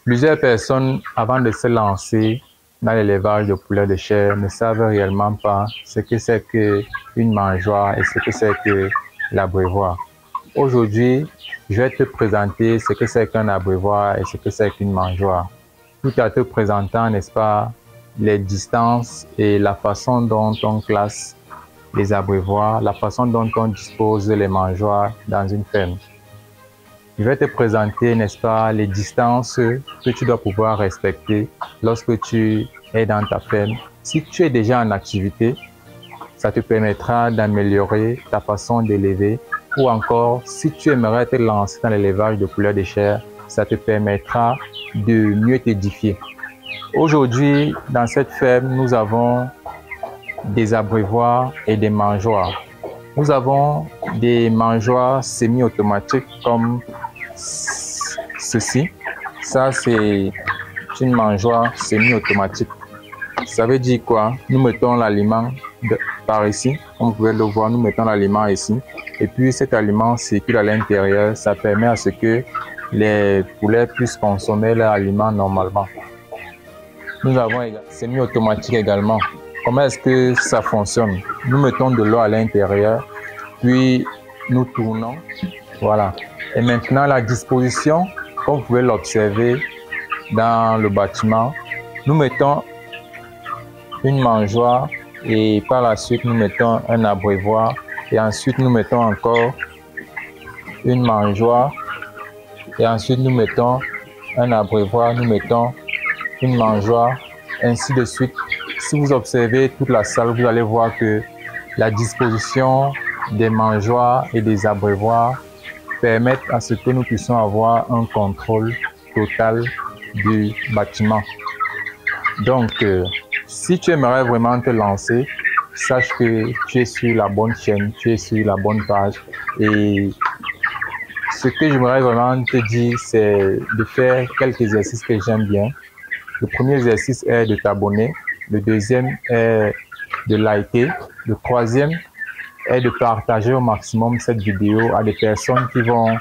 Plusieurs personnes, avant de se lancer dans l'élevage de poulets de chair, ne savent réellement pas ce que c'est qu'une mangeoire et ce que c'est que l'abreuvoir. Aujourd'hui, je vais te présenter ce que c'est qu'un abreuvoir et ce que c'est qu'une mangeoire. Tout en te présentant, n'est-ce pas, les distances et la façon dont on classe les abreuvoirs, la façon dont on dispose les mangeoires dans une ferme. Je vais te présenter, n'est-ce pas, les distances que tu dois pouvoir respecter lorsque tu es dans ta ferme. Si tu es déjà en activité, ça te permettra d'améliorer ta façon d'élever, ou encore, si tu aimerais te lancer dans l'élevage de poulets de chair, ça te permettra de mieux t'édifier. Aujourd'hui, dans cette ferme, nous avons des abreuvoirs et des mangeoires. Nous avons des mangeoires semi-automatiques comme ceci. Ça, c'est une mangeoire semi-automatique. Ça veut dire quoi? Nous mettons l'aliment par ici. Comme vous pouvez le voir, nous mettons l'aliment ici. Et puis cet aliment circule à l'intérieur. Ça permet à ce que les poulets puissent consommer leur aliment normalement. Nous avons semi-automatique également. Comment est-ce que ça fonctionne? Nous mettons de l'eau à l'intérieur, puis nous tournons. Voilà. Et maintenant, la disposition, comme vous pouvez l'observer dans le bâtiment, nous mettons une mangeoire et par la suite, nous mettons un abreuvoir et ensuite, nous mettons encore une mangeoire et ensuite, nous mettons un abreuvoir, nous mettons une mangeoire, ainsi de suite. Si vous observez toute la salle, vous allez voir que la disposition des mangeoires et des abreuvoirs permettent à ce que nous puissions avoir un contrôle total du bâtiment. Donc, si tu aimerais vraiment te lancer, sache que tu es sur la bonne chaîne, tu es sur la bonne page. Et ce que j'aimerais vraiment te dire, c'est de faire quelques exercices que j'aime bien. Le premier exercice est de t'abonner. Le deuxième est de liker. Le troisième est de partager au maximum cette vidéo à des personnes qui vont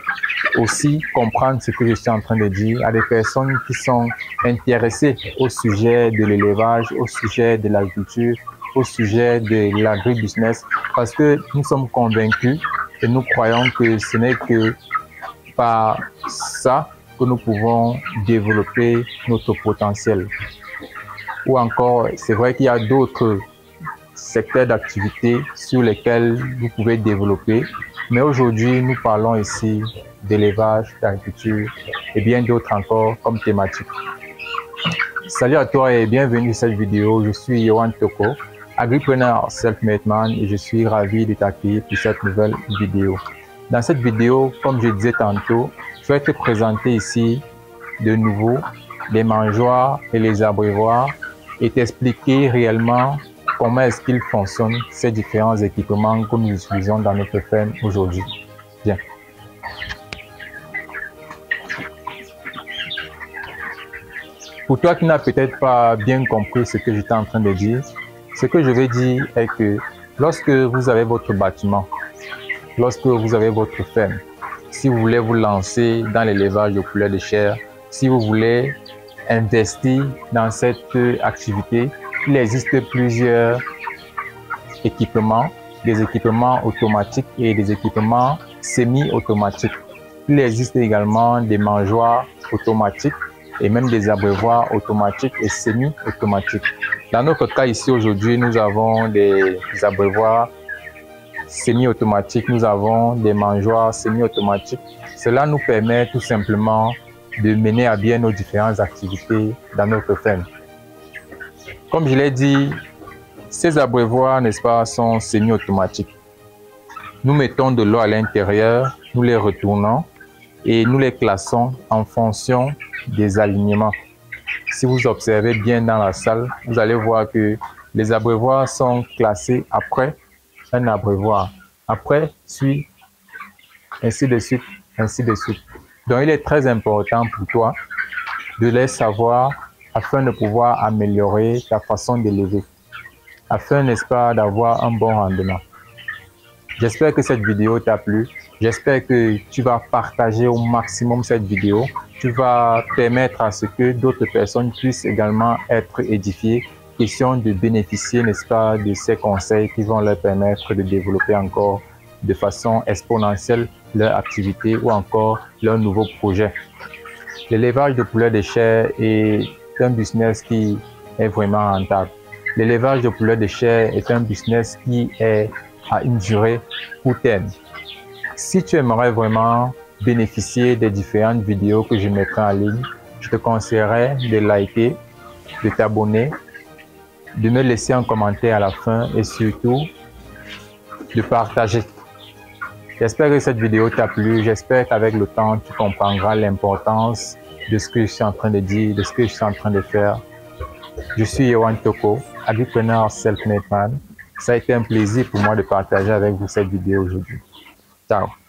aussi comprendre ce que je suis en train de dire, à des personnes qui sont intéressées au sujet de l'élevage, au sujet de l'agriculture, au sujet de l'agribusiness, parce que nous sommes convaincus et nous croyons que ce n'est que par ça que nous pouvons développer notre potentiel. Ou encore, c'est vrai qu'il y a d'autres secteurs d'activité sur lesquels vous pouvez développer, mais aujourd'hui, nous parlons ici d'élevage, d'agriculture et bien d'autres encore comme thématique. Salut à toi et bienvenue sur cette vidéo. Je suis Yohan Toko, agripreneur self-made man, et je suis ravi de t'accueillir pour cette nouvelle vidéo. Dans cette vidéo, comme je disais tantôt, je vais te présenter ici de nouveau les mangeoires et les abreuvoirs et t'expliquer réellement comment est-ce qu'ils fonctionnent, ces différents équipements que nous utilisons dans notre ferme aujourd'hui. Bien. Pour toi qui n'as peut-être pas bien compris ce que j'étais en train de dire, ce que je vais dire est que lorsque vous avez votre bâtiment, lorsque vous avez votre ferme, si vous voulez vous lancer dans l'élevage de poulets de chair, si vous voulez investir dans cette activité, il existe plusieurs équipements, des équipements automatiques et des équipements semi-automatiques. Il existe également des mangeoires automatiques et même des abreuvoirs automatiques et semi-automatiques. Dans notre cas ici aujourd'hui, nous avons des abreuvoirs semi-automatiques, nous avons des mangeoires semi-automatiques. Cela nous permet tout simplement de mener à bien nos différentes activités dans notre ferme. Comme je l'ai dit, ces abreuvoirs, n'est-ce pas, sont semi-automatiques. Nous mettons de l'eau à l'intérieur, nous les retournons et nous les classons en fonction des alignements. Si vous observez bien dans la salle, vous allez voir que les abreuvoirs sont classés après un abreuvoir. Après, suit, ainsi de suite, ainsi de suite. Donc, il est très important pour toi de les savoir afin de pouvoir améliorer ta façon d'élever, afin, n'est-ce pas, d'avoir un bon rendement. J'espère que cette vidéo t'a plu. J'espère que tu vas partager au maximum cette vidéo. Tu vas permettre à ce que d'autres personnes puissent également être édifiées. Question de bénéficier, n'est-ce pas, de ces conseils qui vont leur permettre de développer encore de façon exponentielle leur activité ou encore leur nouveau projet. L'élevage de poulets de chair est un business qui est vraiment rentable. L'élevage de poulets de chair est un business qui est à une durée court terme. Si tu aimerais vraiment bénéficier des différentes vidéos que je mettrai en ligne, je te conseillerais de liker, de t'abonner, de me laisser un commentaire à la fin et surtout de partager. J'espère que cette vidéo t'a plu. J'espère qu'avec le temps, tu comprendras l'importance de ce que je suis en train de dire, de ce que je suis en train de faire. Je suis Yohan Toko, agripreneur self-made man. Ça a été un plaisir pour moi de partager avec vous cette vidéo aujourd'hui. Ciao.